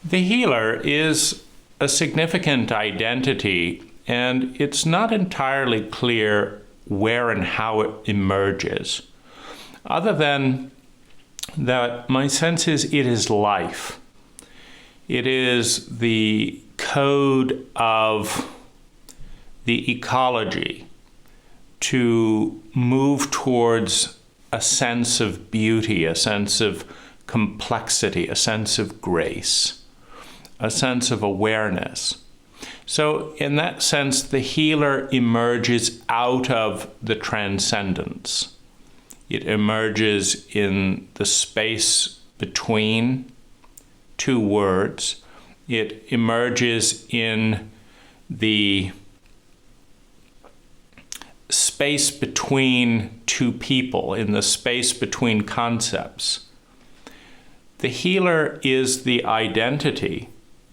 The healer is a significant identity, and it's not entirely clear where and how it emerges, other than that my sense is it is life. It is the code of the ecology to move towards a sense of beauty, a sense of complexity, a sense of grace, a sense of awareness. So in that sense, the healer emerges out of the transcendence. It emerges in the space between two words. It emerges in the space between two people, in the space between concepts. The healer is the identity,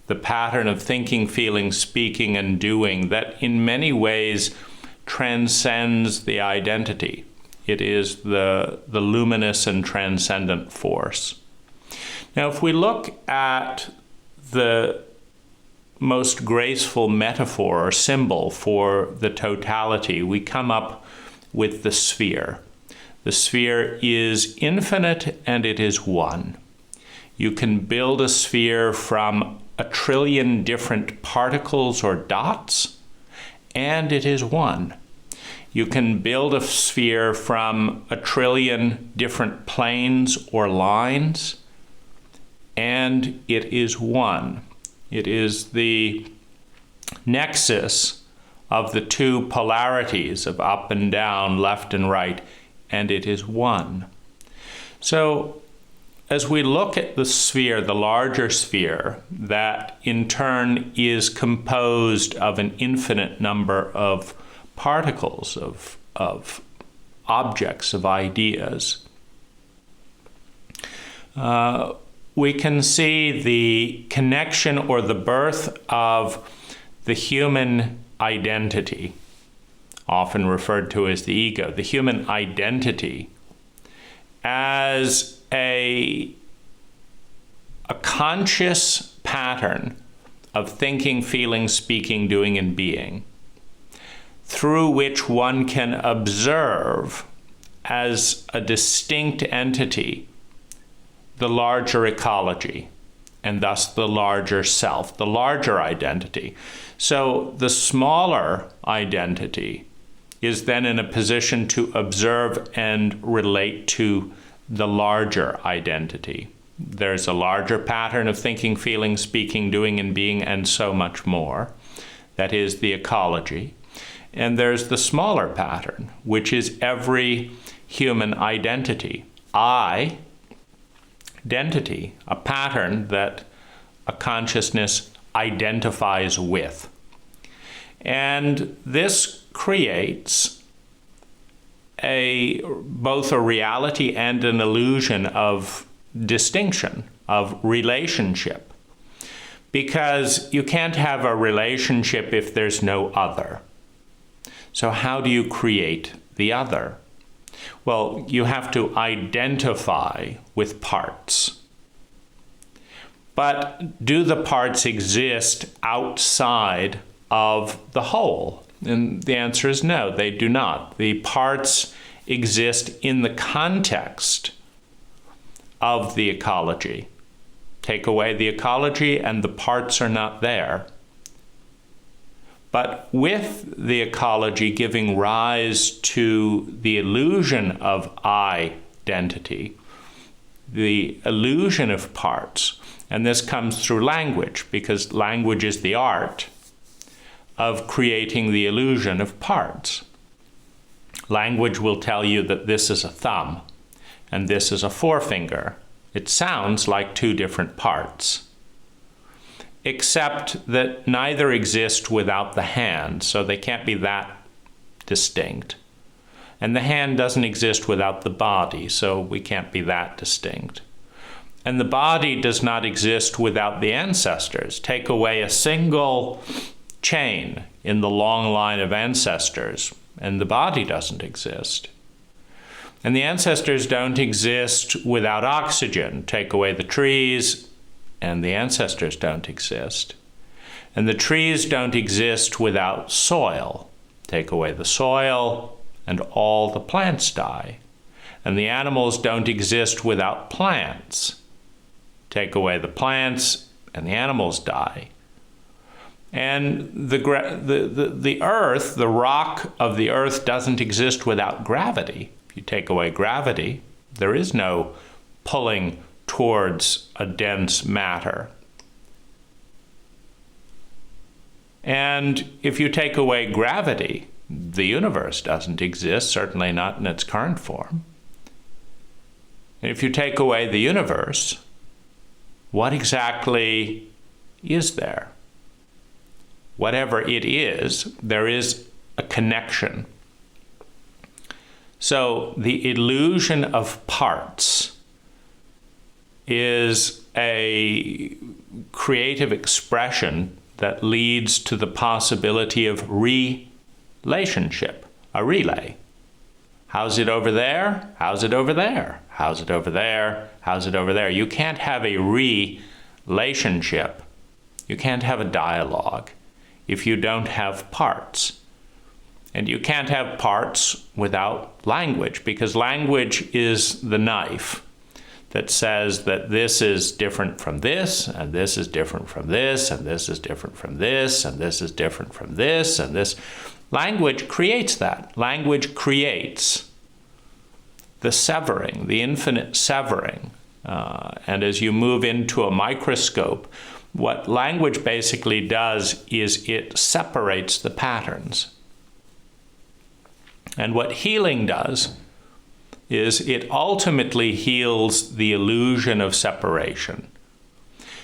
the pattern of thinking, feeling, speaking, and doing that in many ways transcends the identity. It is the luminous and transcendent force. Now, if we look at the most graceful metaphor or symbol for the totality, we come up with the sphere. The sphere is infinite and it is one. You can build a sphere from 1 trillion different particles or dots, and it is one. You can build a sphere from 1 trillion different planes or lines, and it is one. It is the nexus of the two polarities of up and down, left and right, and it is one. So as we look at the sphere, the larger sphere, that in turn is composed of an infinite number of particles, of objects, of ideas, we can see the connection or the birth of the human identity, often referred to as the ego, the human identity, as a conscious pattern of thinking, feeling, speaking, doing, and being, through which one can observe as a distinct entity the larger ecology, and thus the larger self, the larger identity. So the smaller identity is then in a position to observe and relate to the larger identity. There's a larger pattern of thinking, feeling, speaking, doing, and being, and so much more. That is the ecology. And there's the smaller pattern, which is every human identity. Identity, a pattern that a consciousness identifies with. And this creates both a reality and an illusion of distinction, of relationship. Because you can't have a relationship if there's no other. So how do you create the other? Well, you have to identify with parts. But do the parts exist outside of the whole? And the answer is no, they do not. The parts exist in the context of the ecology. Take away the ecology and the parts are not there. But with the ecology giving rise to the illusion of identity, the illusion of parts, and this comes through language, because language is the art of creating the illusion of parts. Language will tell you that this is a thumb and this is a forefinger. It sounds like two different parts, except that neither exist without the hand, so they can't be that distinct. And the hand doesn't exist without the body, so we can't be that distinct. And the body does not exist without the ancestors. Take away a single chain in the long line of ancestors, and the body doesn't exist. And the ancestors don't exist without oxygen. Take away the trees, and the ancestors don't exist. And the trees don't exist without soil. Take away the soil, and all the plants die. And the animals don't exist without plants. Take away the plants, and the animals die. And the earth, the rock of the earth, doesn't exist without gravity. If you take away gravity, there is no pulling towards a dense matter. And if you take away gravity, the universe doesn't exist, certainly not in its current form. And if you take away the universe, what exactly is there? Whatever it is, there is a connection. So the illusion of parts is a creative expression that leads to the possibility of relationship, a relay. How's it over there? How's it over there? How's it over there? How's it over there? You can't have a relationship. You can't have a dialogue if you don't have parts. And you can't have parts without language, because language is the knife that says that this is different from this, and this is different from this, and this is different from this, and this is different from this, and this. Language creates that. Language creates the severing, the infinite severing. And as you move into a microscope, what language basically does is it separates the patterns. And what healing does is it ultimately heals the illusion of separation.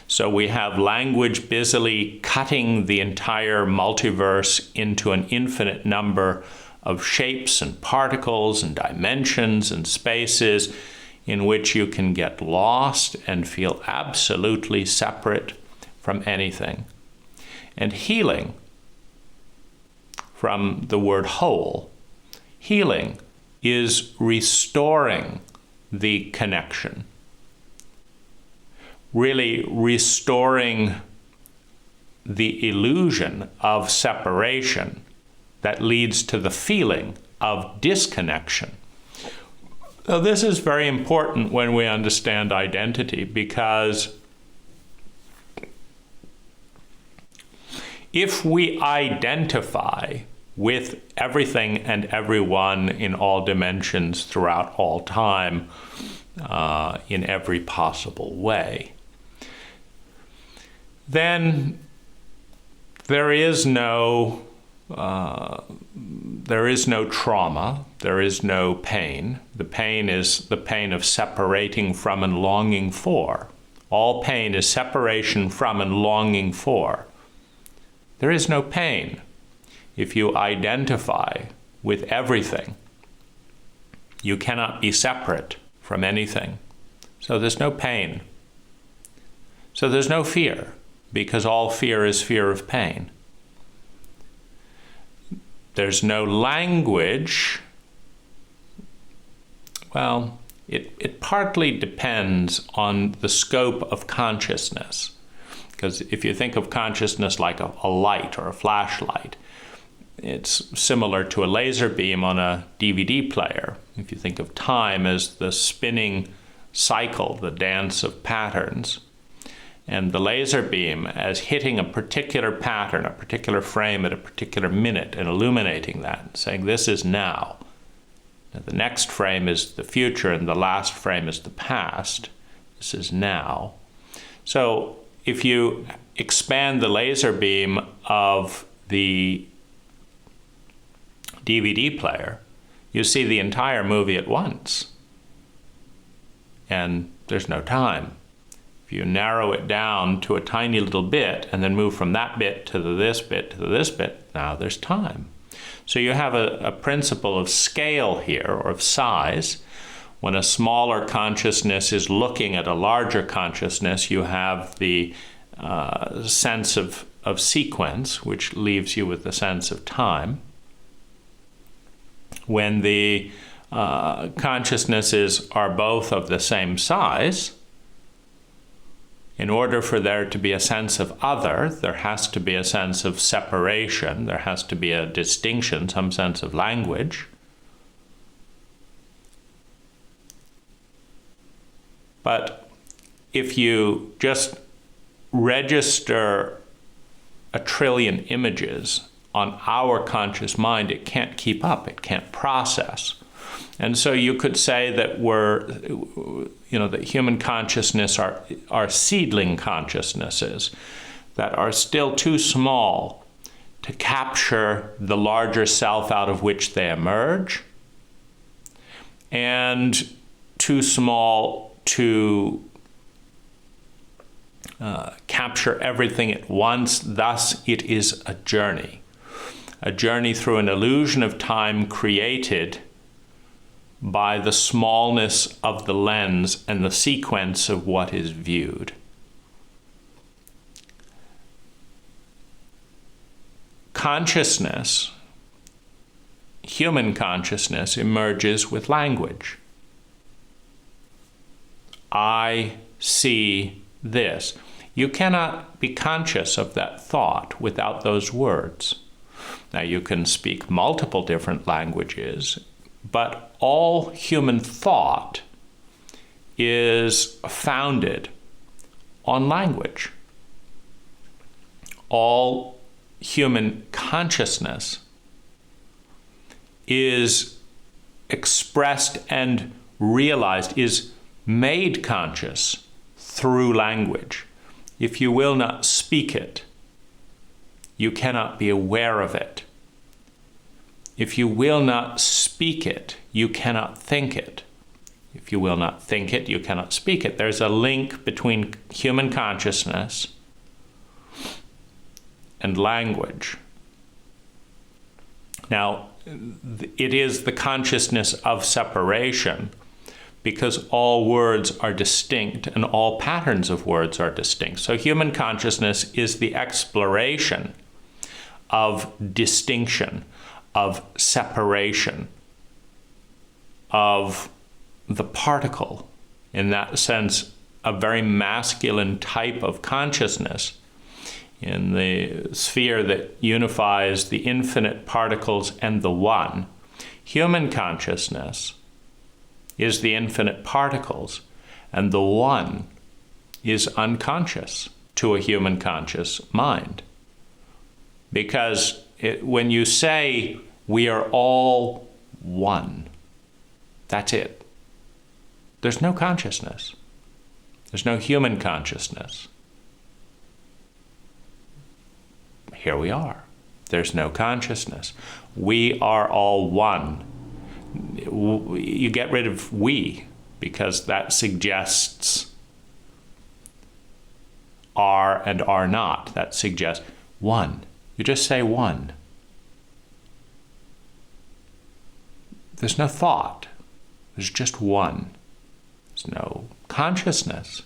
So we have language busily cutting the entire multiverse into an infinite number of shapes and particles and dimensions and spaces in which you can get lost and feel absolutely separate from anything. And healing, from the word whole, healing is restoring the connection, really restoring the illusion of separation that leads to the feeling of disconnection. So this is very important when we understand identity, because if we identify with everything and everyone in all dimensions throughout all time, in every possible way, then there is no trauma, there is no pain. The pain is the pain of separating from and longing for. All pain is separation from and longing for. There is no pain if you identify with everything. You cannot be separate from anything. So there's no pain. So there's no fear, because all fear is fear of pain. There's no language. Well, it partly depends on the scope of consciousness. Because if you think of consciousness like a light or a flashlight, it's similar to a laser beam on a DVD player. If you think of time as the spinning cycle, the dance of patterns, and the laser beam as hitting a particular pattern, a particular frame at a particular minute, and illuminating that, saying this is now. Now, the next frame is the future, and the last frame is the past. This is now. So if you expand the laser beam of the DVD player, you see the entire movie at once. And there's no time. If you narrow it down to a tiny little bit and then move from that bit to this bit to this bit, now there's time. So you have a principle of scale here, or of size. When a smaller consciousness is looking at a larger consciousness, you have the sense of sequence, which leaves you with the sense of time. When the consciousnesses are both of the same size, In order for there to be a sense of other, there has to be a sense of separation, there has to be a distinction, some sense of language. But if you just register a trillion images on our conscious mind, it can't keep up, it can't process. And so you could say that that human consciousness are seedling consciousnesses that are still too small to capture the larger self out of which they emerge, and too small to capture everything at once. Thus, it is a journey through an illusion of time created by the smallness of the lens and the sequence of what is viewed. Consciousness, human consciousness, emerges with language. I see this. You cannot be conscious of that thought without those words. Now, you can speak multiple different languages, but all human thought is founded on language. All human consciousness is expressed and realized, is made conscious through language. If you will not speak it, you cannot be aware of it. If you will not speak it, you cannot think it. If you will not think it, you cannot speak it. There's a link between human consciousness and language. Now, it is the consciousness of separation, because all words are distinct and all patterns of words are distinct. So human consciousness is the exploration of distinction, of separation, of the particle. In that sense, a very masculine type of consciousness in the sphere that unifies the infinite particles and the one. Human consciousness is the infinite particles, and the one is unconscious to a human conscious mind. Because when you say we are all one, that's it. There's no consciousness. There's no human consciousness. Here we are. There's no consciousness. We are all one. You get rid of we, because that suggests are and are not. That suggests one. You just say one. There's no thought. There's just one. There's no consciousness.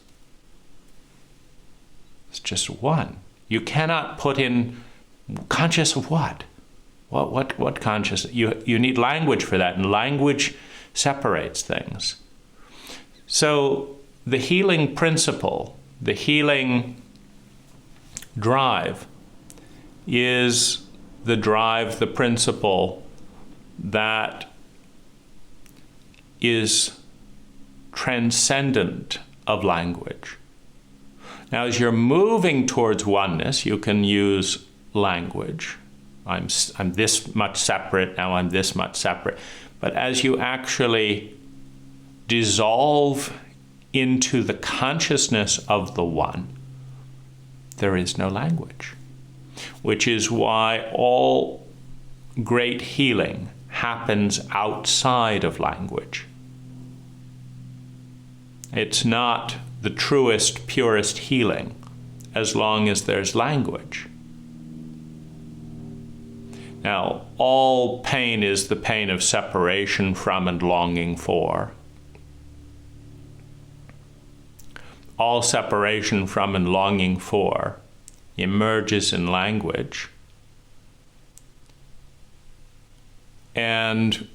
It's just one. You cannot put in conscious of what? What conscious? You need language for that, and language separates things. So the healing principle, the healing drive, is the drive, the principle that is transcendent of language. Now, as you're moving towards oneness, you can use language. I'm this much separate, now I'm this much separate. But as you actually dissolve into the consciousness of the one, there is no language. Which is why all great healing happens outside of language. It's not the truest, purest healing as long as there's language. Now, all pain is the pain of separation from and longing for. All separation from and longing for emerges in language. And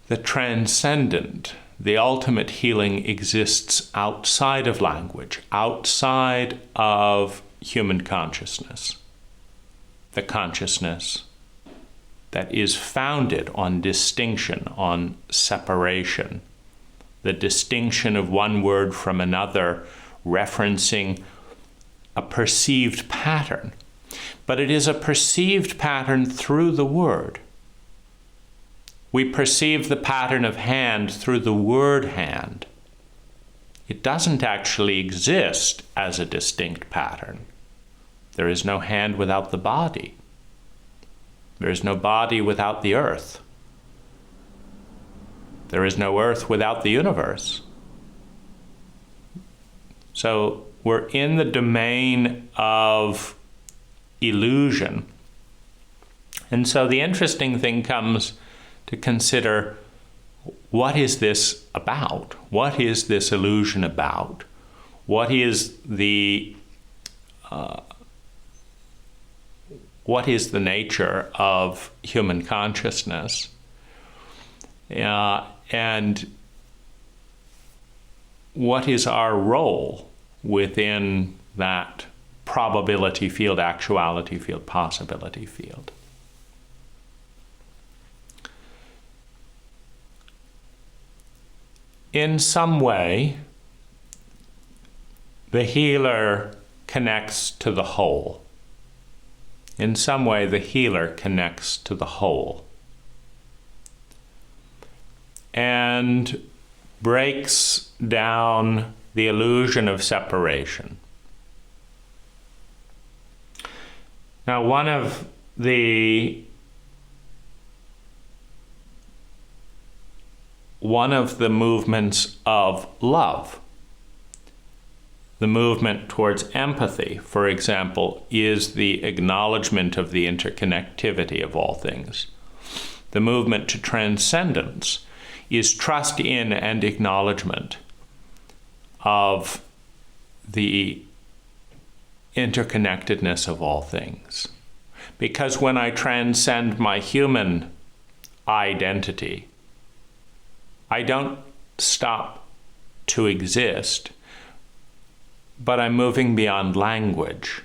the transcendent, the ultimate healing exists outside of language, outside of human consciousness. The consciousness that is founded on distinction, on separation, the distinction of one word from another, referencing a perceived pattern. But it is a perceived pattern through the word. We perceive the pattern of hand through the word hand. It doesn't actually exist as a distinct pattern. There is no hand without the body. There is no body without the earth. There is no earth without the universe. So we're in the domain of illusion. And so the interesting thing comes to consider, what is this about? What is this illusion about? What is the nature of human consciousness? And what is our role within that probability field, actuality field, possibility field? In some way, the healer connects to the whole. In some way, the healer connects to the whole and breaks down the illusion of separation. Now, one of the movements of love, the movement towards empathy, for example, is the acknowledgement of the interconnectivity of all things. The movement to transcendence is trust in and acknowledgement of the interconnectedness of all things. Because when I transcend my human identity, I don't stop to exist, but I'm moving beyond language.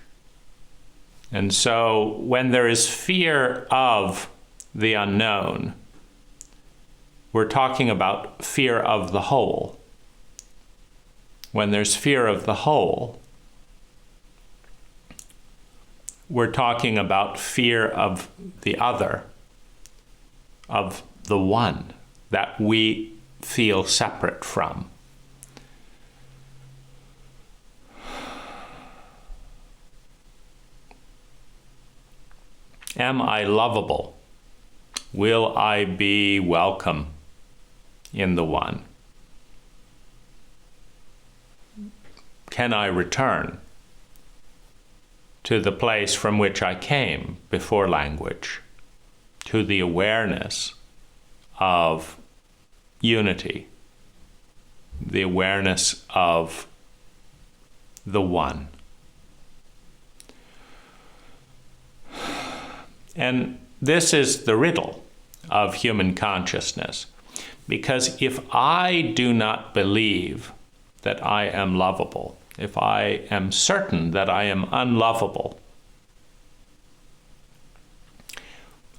And so when there is fear of the unknown, we're talking about fear of the whole. When there's fear of the whole, we're talking about fear of the other, of the one that we feel separate from. Am I lovable? Will I be welcome in the one? Can I return to the place from which I came before language, to the awareness of unity, the awareness of the one? And this is the riddle of human consciousness, because if I do not believe that I am lovable, if I am certain that I am unlovable,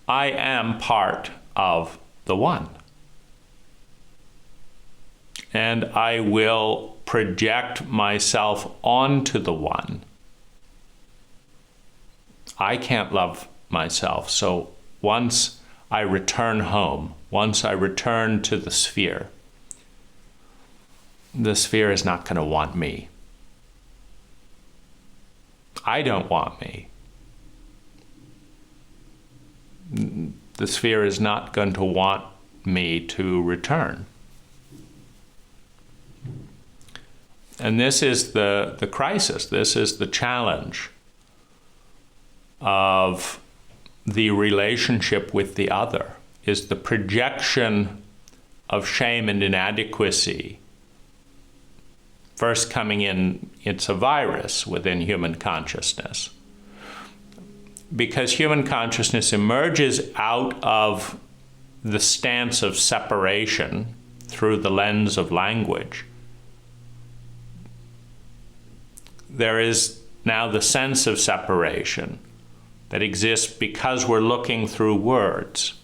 I am part of the one. And I will project myself onto the one. I can't love myself, so once I return home, once I return to the sphere is not going to want me. I don't want me. The sphere is not going to want me to return. And this is the crisis, this is the challenge of the relationship with the other, is the projection of shame and inadequacy. First coming in, it's a virus within human consciousness. Because human consciousness emerges out of the stance of separation through the lens of language, there is now the sense of separation that exists because we're looking through words.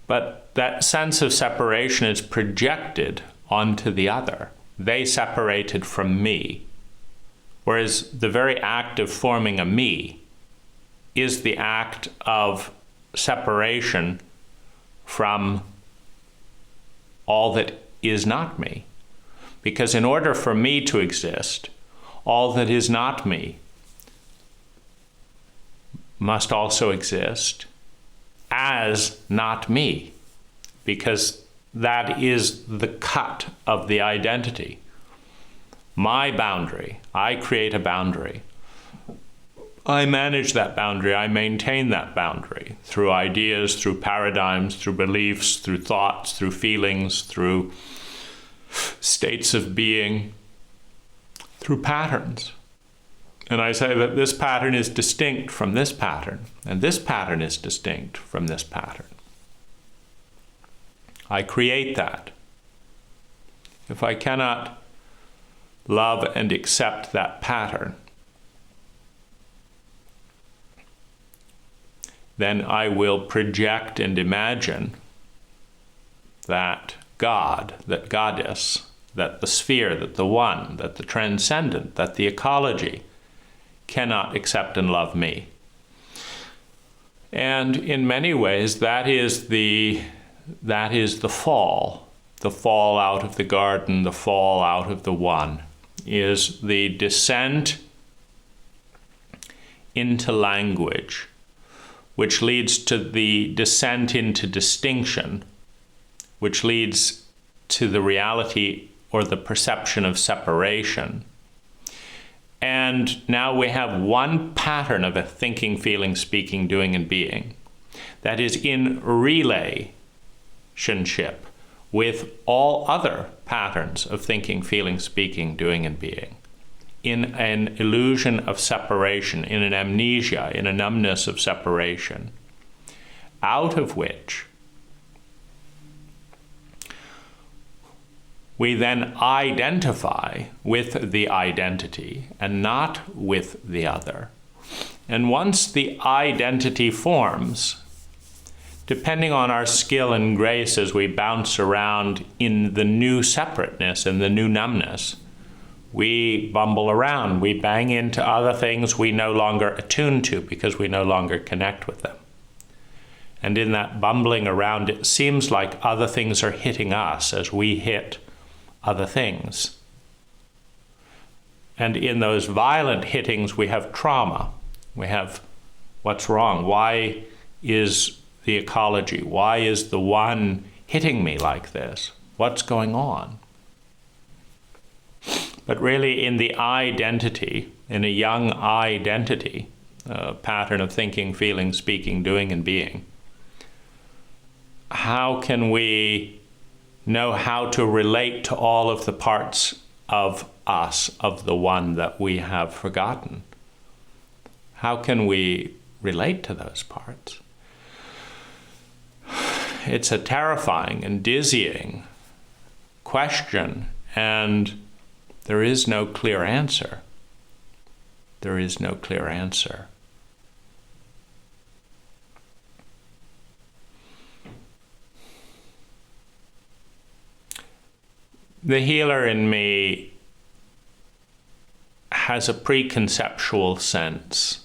But that sense of separation is projected onto the other. They separated from me. Whereas the very act of forming a me is the act of separation from all that is not me. Because in order for me to exist, all that is not me must also exist as not me, because that is the cut of the identity. My boundary, I create a boundary. I manage that boundary, I maintain that boundary through ideas, through paradigms, through beliefs, through thoughts, through feelings, through states of being, through patterns. And I say that this pattern is distinct from this pattern, and this pattern is distinct from this pattern. I create that. If I cannot love and accept that pattern, then I will project and imagine that God, that Goddess, that the sphere, that the one, that the transcendent, that the ecology cannot accept and love me. And in many ways, that is the fall out of the garden, the fall out of the one, is the descent into language, which leads to the descent into distinction, which leads to the reality or the perception of separation. And now we have one pattern of a thinking, feeling, speaking, doing, and being that is in relationship with all other patterns of thinking, feeling, speaking, doing, and being, in an illusion of separation, in an amnesia, in a numbness of separation, out of which we then identify with the identity and not with the other. And once the identity forms, depending on our skill and grace as we bounce around in the new separateness and the new numbness, we bumble around, we bang into other things we no longer attune to because we no longer connect with them. And in that bumbling around, it seems like other things are hitting us as we hit other things. And in those violent hittings, we have trauma. We have what's wrong? Why is the ecology? Why is the one hitting me like this? What's going on? But really in the identity, in a young identity, a pattern of thinking, feeling, speaking, doing, and being, how can we know how to relate to all of the parts of us, of the one that we have forgotten? How can we relate to those parts? It's a terrifying and dizzying question, and there is no clear answer. There is no clear answer. The healer in me has a preconceptual sense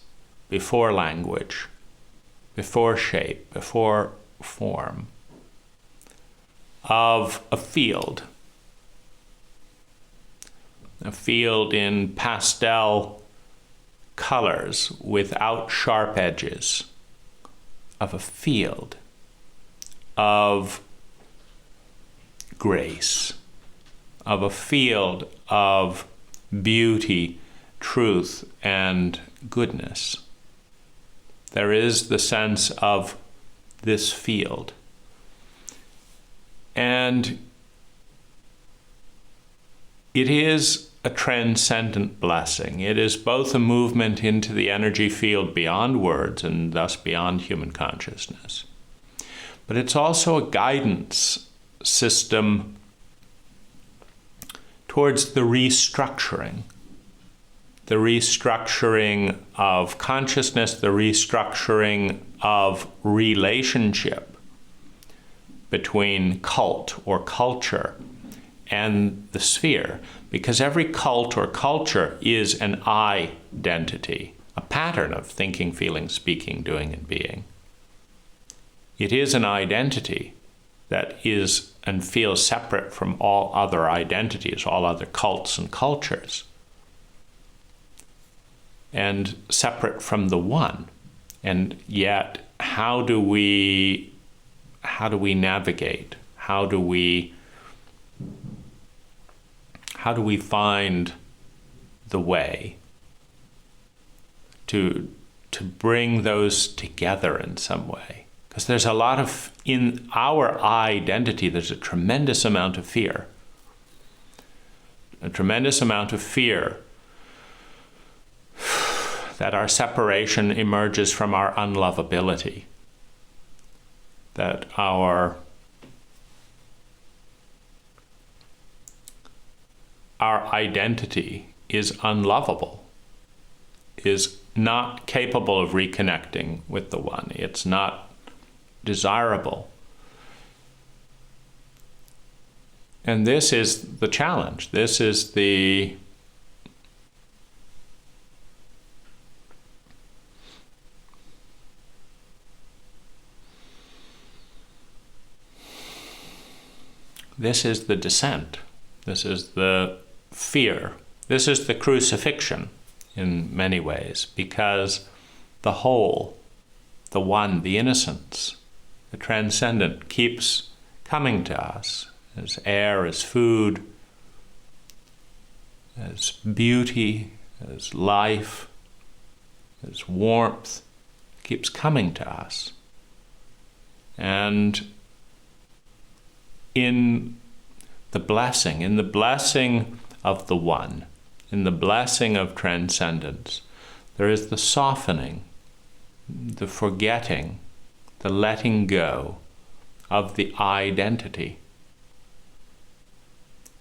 before language, before shape, before form, of a field in pastel colors without sharp edges, of a field of grace, of a field of beauty, truth, and goodness. There is the sense of this field. And it is a transcendent blessing. It is both a movement into the energy field beyond words and thus beyond human consciousness. but it's also a guidance system towards the restructuring of consciousness, the restructuring of relationship between cult or culture and the sphere, because every cult or culture is an identity, a pattern of thinking, feeling, speaking, doing, and being. It is an identity that is and feels separate from all other identities, all other cults and cultures, and separate from the one. And yet, how do we navigate? How do we find the way to bring those together in some way? Because there's a lot of, in our identity, there's a tremendous amount of fear. A tremendous amount of fear that our separation emerges from our unlovability, that our identity is unlovable, is not capable of reconnecting with the one. It's not desirable. And this is the challenge. This is the descent. This is the fear. This is the crucifixion in many ways, because the whole, the one, the innocence, the transcendent keeps coming to us as air, as food, as beauty, as life, as warmth, keeps coming to us. And in the blessing of the one, in the blessing of transcendence, there is the softening, the forgetting, the letting go of the identity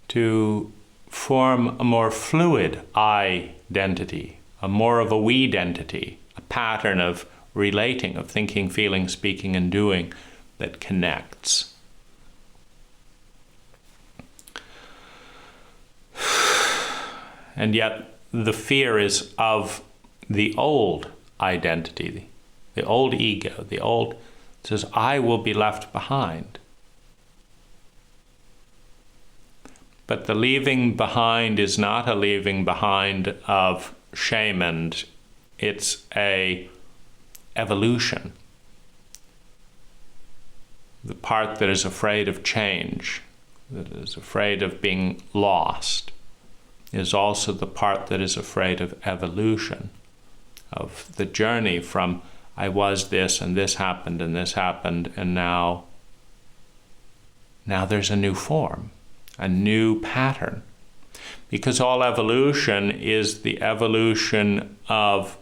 to form a more fluid identity, a more of a we-identity, a pattern of relating, of thinking, feeling, speaking, and doing that connects. And yet the fear is of the old identity, the old ego, the old says, I will be left behind. But the leaving behind is not a leaving behind of shame, and it's a evolution. The part that is afraid of change, that is afraid of being lost, is also the part that is afraid of evolution, of the journey from I was this and this happened and this happened, and now there's a new form, a new pattern. Because all evolution is the evolution of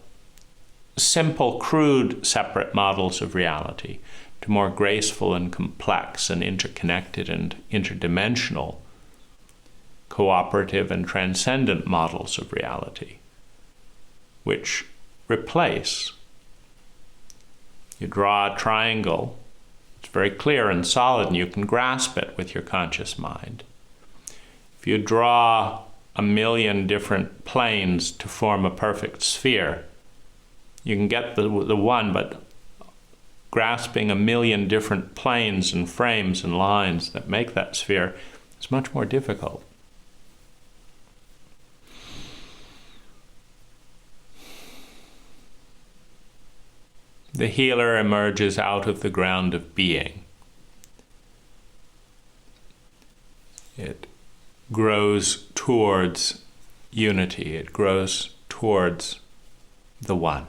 simple, crude, separate models of reality to more graceful and complex and interconnected and interdimensional, cooperative and transcendent models of reality, which replace. You draw a triangle, it's very clear and solid, and you can grasp it with your conscious mind. If you draw a million different planes to form a perfect sphere, you can get the one, but grasping a million different planes and frames and lines that make that sphere is much more difficult. The healer emerges out of the ground of being. It grows towards unity. It grows towards the one.